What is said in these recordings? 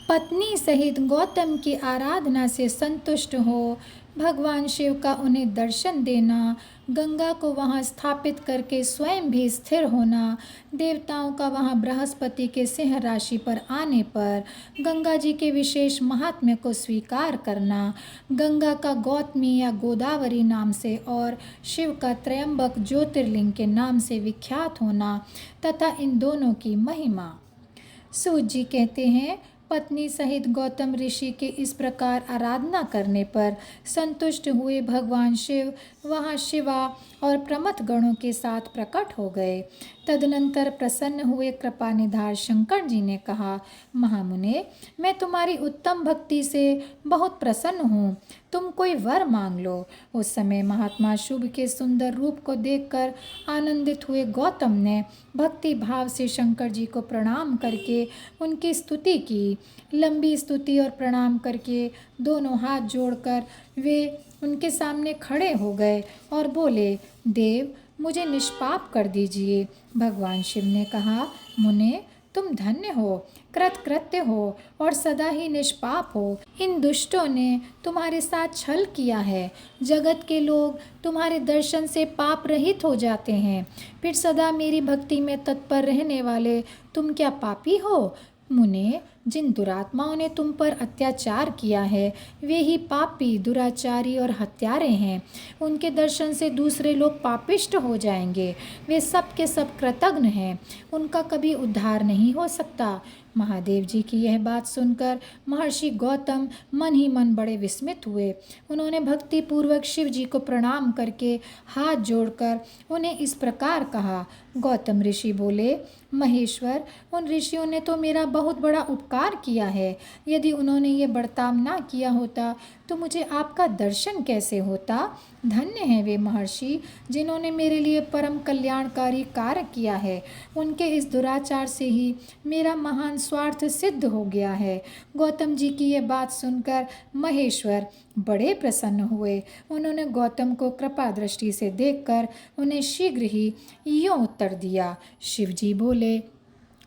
पत्नी सहित गौतम की आराधना से संतुष्ट हो भगवान शिव का उन्हें दर्शन देना, गंगा को वहां स्थापित करके स्वयं भी स्थिर होना, देवताओं का वहां बृहस्पति के सिंह राशि पर आने पर गंगा जी के विशेष महात्म्य को स्वीकार करना, गंगा का गौतमी या गोदावरी नाम से और शिव का त्रयंबक ज्योतिर्लिंग के नाम से विख्यात होना तथा इन दोनों की महिमा। सूत जी कहते हैं, पत्नी सहित गौतम ऋषि के इस प्रकार आराधना करने पर संतुष्ट हुए भगवान शिव वहाँ शिवा और प्रमथ गणों के साथ प्रकट हो गए। तदनंतर प्रसन्न हुए कृपानिधान शंकर जी ने कहा, महामुने, मैं तुम्हारी उत्तम भक्ति से बहुत प्रसन्न हूँ, तुम कोई वर मांग लो। उस समय महात्मा शुभ के सुंदर रूप को देखकर आनंदित हुए गौतम ने भक्ति भाव से शंकर जी को प्रणाम करके उनकी स्तुति की। लंबी स्तुति और प्रणाम करके दोनों हाथ जोड़कर वे उनके सामने खड़े हो गए और बोले, देव, मुझे निष्पाप कर दीजिए। भगवान शिव ने कहा, मुने, तुम धन्य हो, कृतकृत्य हो और सदा ही निष्पाप हो। इन दुष्टों ने तुम्हारे साथ छल किया है। जगत के लोग तुम्हारे दर्शन से पाप रहित हो जाते हैं, फिर सदा मेरी भक्ति में तत्पर रहने वाले तुम क्या पापी हो? मुने, जिन दुरात्माओं ने तुम पर अत्याचार किया है वे ही पापी, दुराचारी और हत्यारे हैं। उनके दर्शन से दूसरे लोग पापिष्ट हो जाएंगे। वे सब के सब कृतघ्न हैं, उनका कभी उद्धार नहीं हो सकता। महादेव जी की यह बात सुनकर महर्षि गौतम मन ही मन बड़े विस्मित हुए। उन्होंने भक्ति पूर्वक शिव जी को प्रणाम करके हाथ जोड़कर उन्हें इस प्रकार कहा। गौतम ऋषि बोले, महेश्वर, उन ऋषियों ने तो मेरा बहुत बड़ा उपकार किया है। यदि उन्होंने ये बर्ताव ना किया होता तो मुझे आपका दर्शन कैसे होता? धन्य हैं वे महर्षि जिन्होंने मेरे लिए परम कल्याणकारी कार्य किया है। उनके इस दुराचार से ही मेरा महान स्वार्थ सिद्ध हो गया है। गौतम जी की ये बात सुनकर महेश्वर बड़े प्रसन्न हुए। उन्होंने गौतम को कृपा दृष्टि से देखकर उन्हें शीघ्र ही यूं उत्तर दिया। शिव जी बोले,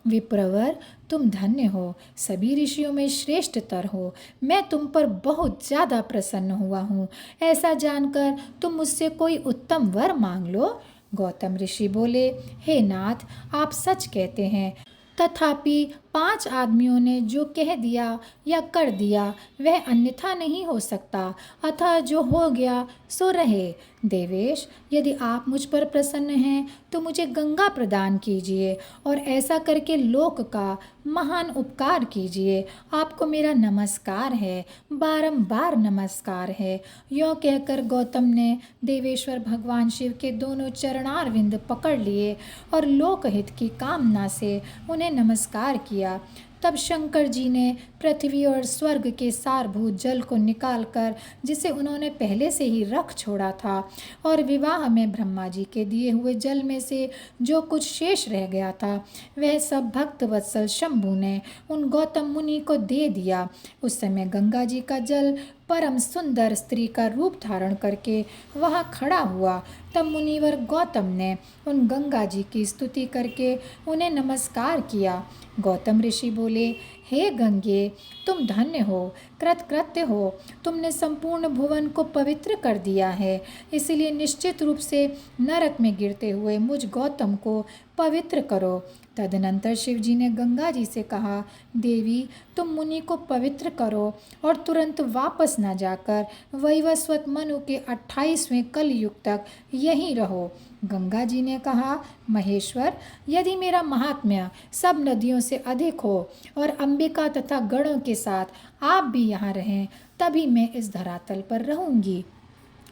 विप्रवर, तुम धन्य हो, सभी ऋषियों में श्रेष्ठतर हो। मैं तुम पर बहुत ज़्यादा प्रसन्न हुआ हूँ। ऐसा जानकर तुम मुझसे कोई उत्तम वर मांग लो। गौतम ऋषि बोले, हे नाथ, आप सच कहते हैं, तथापि 5 आदमियों ने जो कह दिया या कर दिया वह अन्यथा नहीं हो सकता, अतः जो हो गया सो रहे। देवेश, यदि आप मुझ पर प्रसन्न हैं तो मुझे गंगा प्रदान कीजिए और ऐसा करके लोक का महान उपकार कीजिए। आपको मेरा नमस्कार है, बारंबार नमस्कार है। यों कहकर गौतम ने देवेश्वर भगवान शिव के दोनों चरणारविंद पकड़ लिए और लोकहित की कामना से उन्हें नमस्कार किया। तब शंकर जी ने पृथ्वी और स्वर्ग के सारभूत जल को निकालकर, जिसे उन्होंने पहले से ही रख छोड़ा था, और विवाह में ब्रह्मा जी के दिए हुए जल में से जो कुछ शेष रह गया था वह सब भक्त वत्सल शंभु ने उन गौतम मुनि को दे दिया। उस समय गंगा जी का जल परम सुंदर स्त्री का रूप धारण करके वहाँ खड़ा हुआ। तब मुनिवर गौतम ने उन गंगा जी की स्तुति करके उन्हें नमस्कार किया। गौतम ऋषि बोले, हे गंगे, तुम धन्य हो, कृतकृत्य हो। तुमने संपूर्ण भुवन को पवित्र कर दिया है, इसलिए निश्चित रूप से नरक में गिरते हुए मुझ गौतम को पवित्र करो। तदनंतर शिव जी ने गंगा जी से कहा, देवी, तुम मुनि को पवित्र करो और तुरंत वापस न जाकर वैवस्वत मनु के 28वें कलयुग तक यहीं रहो। गंगा जी ने कहा, महेश्वर, यदि मेरा महात्म्य सब नदियों से अधिक हो और अंबिका तथा गणों के साथ आप भी यहाँ रहें, तभी मैं इस धरातल पर रहूँगी।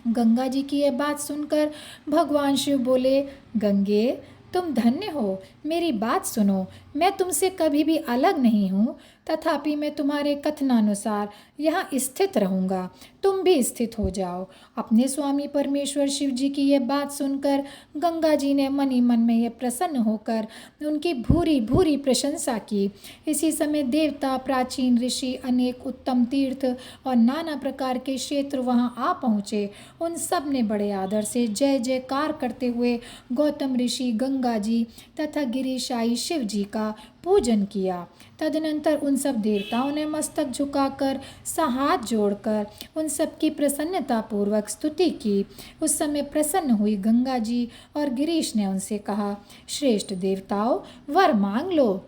गंगा जी की यह बात सुनकर भगवान शिव बोले, गंगे, तुम धन्य हो, मेरी बात सुनो। मैं तुमसे कभी भी अलग नहीं हूँ, तथापि मैं तुम्हारे कथनानुसार यहाँ स्थित रहूँगा। तुम भी स्थित हो जाओ। अपने स्वामी परमेश्वर शिव जी की यह बात सुनकर गंगा जी ने मन ही मन में यह प्रसन्न होकर उनकी भूरी भूरी प्रशंसा की। इसी समय देवता, प्राचीन ऋषि, अनेक उत्तम तीर्थ और नाना प्रकार के क्षेत्र वहाँ आ पहुँचे। उन सब ने बड़े आदर से जय जयकार करते हुए गौतम ऋषि, गंगा गंगा जी तथा गिरीशाई शिव जी का पूजन किया। तदनंतर उन सब देवताओं ने मस्तक झुकाकर हाथ जोड़कर उन सब की प्रसन्नता पूर्वक स्तुति की। उस समय प्रसन्न हुई गंगा जी और गिरीश ने उनसे कहा, श्रेष्ठ देवताओं, वर मांग लो।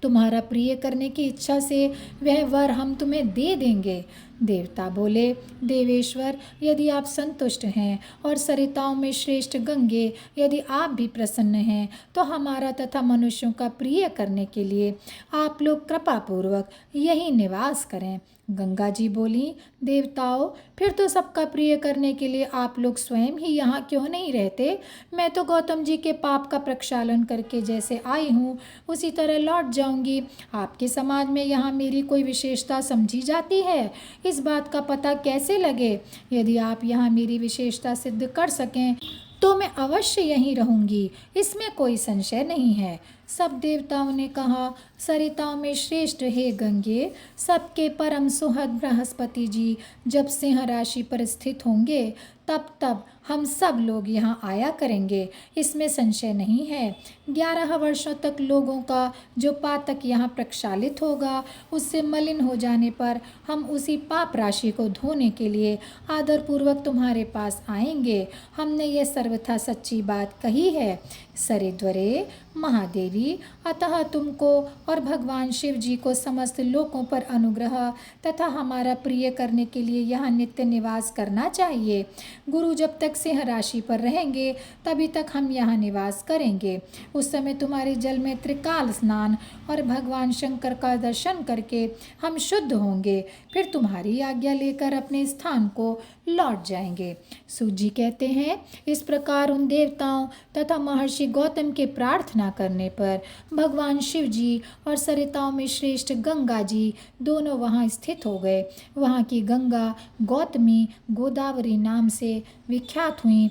तुम्हारा प्रिय करने की इच्छा से वह वर हम तुम्हें दे देंगे। देवता बोले, देवेश्वर, यदि आप संतुष्ट हैं और सरिताओं में श्रेष्ठ गंगे यदि आप भी प्रसन्न हैं तो हमारा तथा मनुष्यों का प्रिय करने के लिए आप लोग कृपा पूर्वक यही निवास करें। गंगा जी बोली, देवताओं, फिर तो सबका प्रिय करने के लिए आप लोग स्वयं ही यहाँ क्यों नहीं रहते? मैं तो गौतम जी के पाप का प्रक्षालन करके जैसे आई हूँ उसी तरह लौट जाऊंगी। आपके समाज में यहाँ मेरी कोई विशेषता समझी जाती है? इस बात का पता कैसे लगे? यदि आप यहाँ मेरी विशेषता सिद्ध कर सकें तो मैं अवश्य यहीं रहूंगी, इसमें कोई संशय नहीं है। सब देवताओं ने कहा, सरिताओं में श्रेष्ठ हे गंगे, सबके परम सुहृद बृहस्पति जी जब सिंह राशि पर स्थित होंगे तब तब हम सब लोग यहाँ आया करेंगे, इसमें संशय नहीं है। 11 वर्षों तक लोगों का जो पातक यहाँ प्रक्षालित होगा उससे मलिन हो जाने पर हम उसी पाप राशि को धोने के लिए आदरपूर्वक तुम्हारे पास आएंगे। हमने ये सर्वथा सच्ची बात कही है। सरिद्वरे महादेवी, अतः तुमको और भगवान शिव जी को समस्त लोकों पर अनुग्रह तथा हमारा प्रिय करने के लिए यहाँ नित्य निवास करना चाहिए। गुरु जब तक सिंह राशि पर रहेंगे तभी तक हम यहाँ निवास करेंगे। उस समय तुम्हारे जल में त्रिकाल स्नान और भगवान शंकर का दर्शन करके हम शुद्ध होंगे, फिर तुम्हारी आज्ञा लेकर अपने स्थान को लौट जाएंगे। सूत जी कहते हैं, इस प्रकार उन देवताओं तथा महर्षि गौतम के प्रार्थना करने पर भगवान शिव जी और सरिताओं में श्रेष्ठ गंगा जी दोनों वहाँ स्थित हो गए। वहाँ की गंगा गौतमी गोदावरी नाम से विख्यात हुई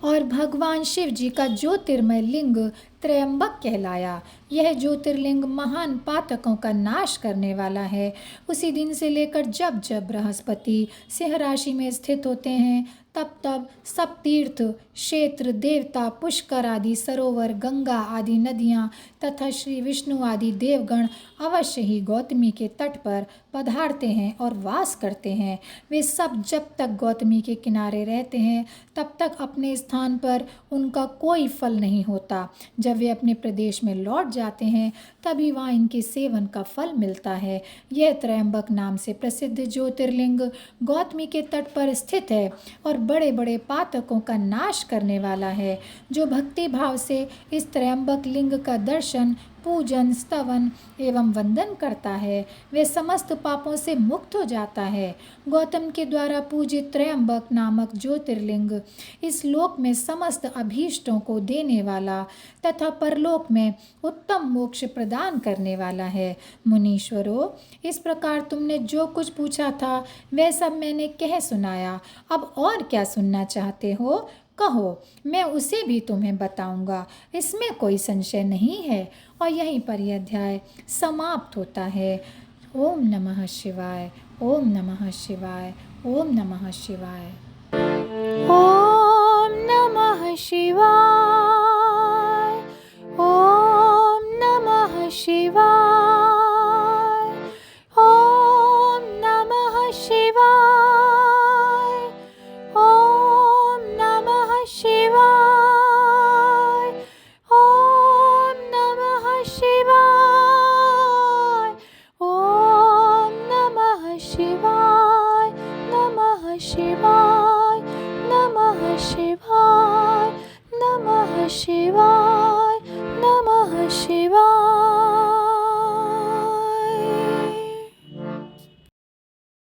और भगवान शिव जी का ज्योतिर्मय लिंग त्रयंबक कहलाया। यह ज्योतिर्लिंग महान पातकों का नाश करने वाला है। उसी दिन से लेकर जब जब बृहस्पति सिंह राशि में स्थित होते हैं तब तब सब तीर्थ क्षेत्र, देवता, पुष्कर आदि सरोवर, गंगा आदि नदियाँ तथा श्री विष्णु आदि देवगण अवश्य ही गौतमी के तट पर पधारते हैं और वास करते हैं। वे सब जब तक गौतमी के किनारे रहते हैं तब तक अपने स्थान पर उनका कोई फल नहीं होता। जब वे अपने प्रदेश में लौट जाते हैं तभी वहाँ इनके सेवन का फल मिलता है। यह त्रयंबक नाम से प्रसिद्ध ज्योतिर्लिंग गौतमी के तट पर स्थित है और बड़े बड़े पातकों का नाश करने वाला है। जो भक्ति भाव से इस त्रयंबक लिंग का दर्शन, पूजन, स्तवन एवं वंदन करता है वे समस्त पापों से मुक्त हो जाता है। गौतम के द्वारा पूजित त्रयंबक नामक ज्योतिर्लिंग इस लोक में समस्त अभीष्टों को देने वाला तथा परलोक में उत्तम मोक्ष प्रदान करने वाला है। मुनीश्वरों, इस प्रकार तुमने जो कुछ पूछा था वह सब मैंने कह सुनाया। अब और क्या सुनना चाहते हो? कहो, मैं उसे भी तुम्हें बताऊंगा, इसमें कोई संशय नहीं है। और यहीं पर यह अध्याय समाप्त होता है। ओम नमः शिवाय, ओम नमः शिवाय, ओम नमः शिवाय, ओम नमः शिवाय, ओम नमः शिवाय।